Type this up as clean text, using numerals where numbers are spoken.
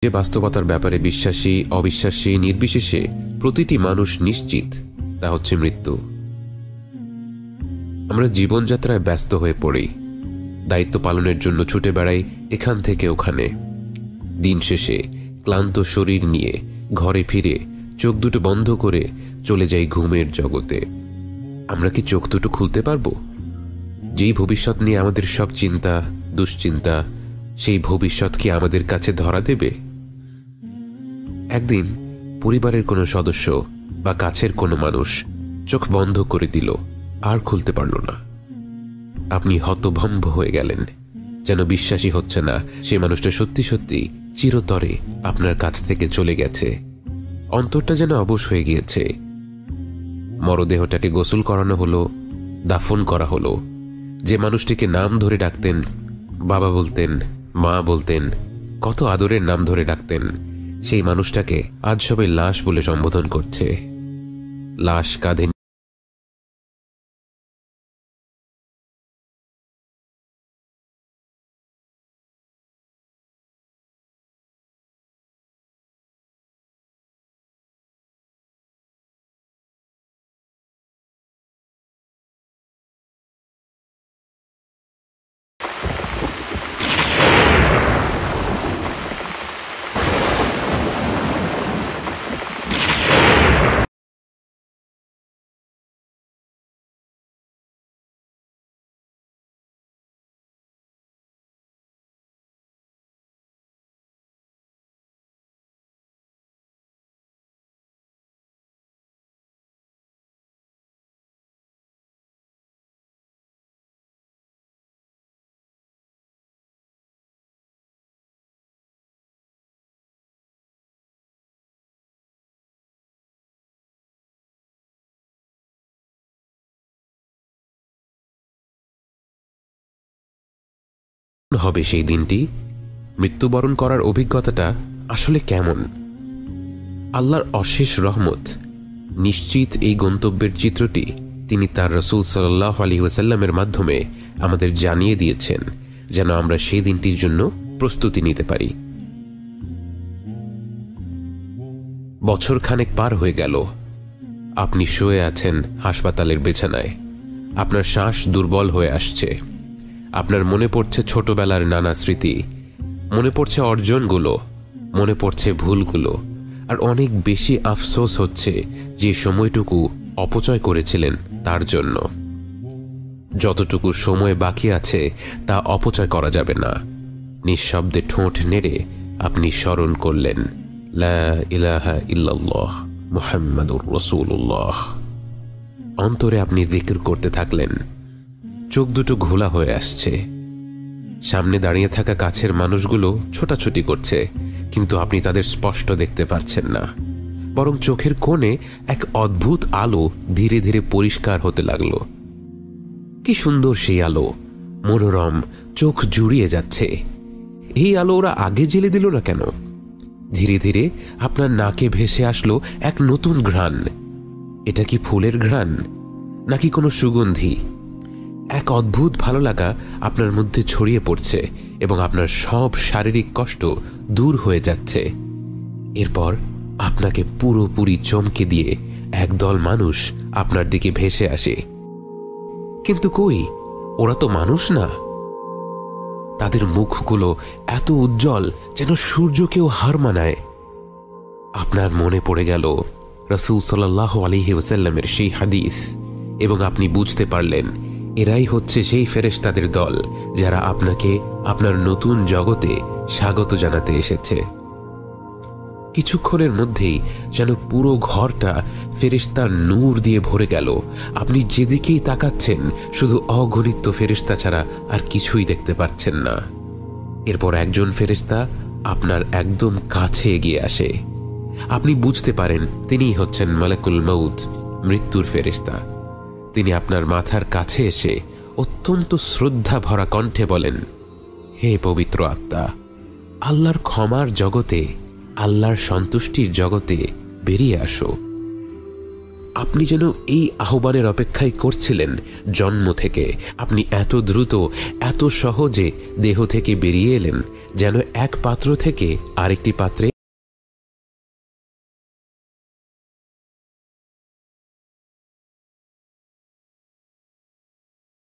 যে বাস্তবতার ব্যাপারে বিশ্বাসী অবিশ্বাসী নির্বিশেষে প্রতিটি মানুষ নিশ্চিত, তা হচ্ছে মৃত্যু। আমরা জীবনযাত্রায় ব্যস্ত হয়ে পড়ি, দায়িত্ব পালনের জন্য ছুটে বেড়াই এখান থেকে ওখানে। দিন শেষে ক্লান্ত শরীর নিয়ে ঘরে ফিরে চোখ দুটো বন্ধ করে চলে যাই ঘুমের জগতে। আমরা কি চোখ দুটো খুলতে পারবো? যেই ভবিষ্যৎ নিয়ে আমাদের সব চিন্তা দুশ্চিন্তা, সেই ভবিষ্যৎ কি আমাদের কাছে ধরা দেবে? একদিন পরিবারের কোনো সদস্য বা কাছের কোনো মানুষ চোখ বন্ধ করে দিল, আর খুলতে পারল না। আপনি হতভম্ব হয়ে গেলেন, যেন বিশ্বাসই হচ্ছে না সে মানুষটা সত্যি সত্যি চিরতরে আপনার কাছ থেকে চলে গেছে। অন্তরটা যেন অবশ হয়ে গিয়েছে। মরদেহটাকে গোসল করানো হলো, দাফন করা হলো। যে মানুষটিকে নাম ধরে ডাকতেন, বাবা বলতেন, মা বলতেন, কত আদরের নাম ধরে ডাকতেন, সেই মানুষটাকে আজ সবাই লাশ বলে সম্বোধন করছে। লাশ কাঁধে হবে সেই দিনটি। মৃত্যুবরণ করার অভিজ্ঞতাটা আসলে কেমন? আল্লাহর অশেষ রহমত নিশ্চিত এই গন্তব্যের চিত্রটি তিনি তার রাসূল সাল্লাল্লাহু আলাইহি ওয়াসাল্লামের মাধ্যমে আমাদের জানিয়ে দিয়েছেন, যেন আমরা সেই দিনটির জন্য প্রস্তুতি নিতে পারি। বছর খানেক পার হয়ে গেল। আপনি শুয়ে আছেন হাসপাতালের বিছানায়। আপনার শ্বাস দুর্বল হয়ে আসছে। আপনার মনে পড়ছে ছোটবেলার নানা স্মৃতি, মনে পড়ছে অর্জনগুলো, মনে পড়ছে ভুলগুলো, আর অনেক বেশি আফসোস হচ্ছে যে সময়টুকু অপচয় করেছিলেন তার জন্য। যতটুকু সময় বাকি আছে তা অপচয় করা যাবে না। নিঃশব্দে ঠোঁট নেড়ে আপনি স্মরণ করলেন, লা ইলাহা ইল্লাল্লাহ মুহাম্মাদুর রাসূলুল্লাহ। অন্তরে আপনি জিকির করতে থাকলেন। চোখ দুটো ঘোলা হয়ে আসছে। সামনে দাঁড়িয়ে থাকা কাছের মানুষগুলো ছোটাছুটি করছে, কিন্তু আপনি তাদের স্পষ্ট দেখতে পারছেন না। বরং চোখের কোণে এক অদ্ভুত আলো ধীরে ধীরে পরিষ্কার হতে লাগলো। কি সুন্দর সেই আলো, মনোরম, চোখ জুড়িয়ে যাচ্ছে। এই আলো ওরা আগে জ্বেলে দিল না কেন? ধীরে ধীরে আপনার নাকে ভেসে আসলো এক নতুন ঘ্রাণ। এটা কি ফুলের ঘ্রাণ, নাকি কোনো সুগন্ধি? এক অদ্ভুত ভালো লাগা আপনার মধ্যে ছড়িয়ে পড়ছে এবং আপনার সব শারীরিক কষ্ট দূর হয়ে যাচ্ছে। এরপর আপনাকে পুরোপুরি চমকে দিয়ে একদল মানুষ আপনার দিকে ভেসে আসে। কিন্তু কই, ওরা তো মানুষ না। তাদের মুখগুলো এত উজ্জ্বল যেন সূর্যকেও হার মানায়। আপনার মনে পড়ে গেল রাসূল সাল্লাল্লাহু আলাইহি ওয়াসাল্লামের সেই হাদিস, এবং আপনি বুঝতে পারলেন এরাই হচ্ছে সেই ফেরেশতাদের দল যারা আপনাকে আপনার নতুন জগতে স্বাগত জানাতে এসেছে। কিছুক্ষণের মধ্যেই যেন পুরো ঘরটা ফেরেশতার নূর দিয়ে ভরে গেল। আপনি যেদিকেই তাকাচ্ছেন শুধু অগণিত ফেরেশতা ছাড়া আর কিছুই দেখতে পাচ্ছেন না। এরপর একজন ফেরেশতা আপনার একদম কাছে এগিয়ে আসে। আপনি বুঝতে পারেন তিনিই হচ্ছেন মালাকুল মউত, মৃত্যুর ফেরেশতা। তিনি আপনার মাথার কাছে এসে অত্যন্ত শ্রদ্ধা ভরা কণ্ঠে বলেন, হে পবিত্র আত্মা, আল্লাহর ক্ষমার জগতে, আল্লাহর সন্তুষ্টির জগতে বেরিয়ে আসো। আপনি যেন এই আহ্বানের অপেক্ষাই করছিলেন জন্ম থেকে। আপনি এত দ্রুত, এত সহজে দেহ থেকে বেরিয়ে এলেন, যেন এক পাত্র থেকে আরেকটি পাত্রে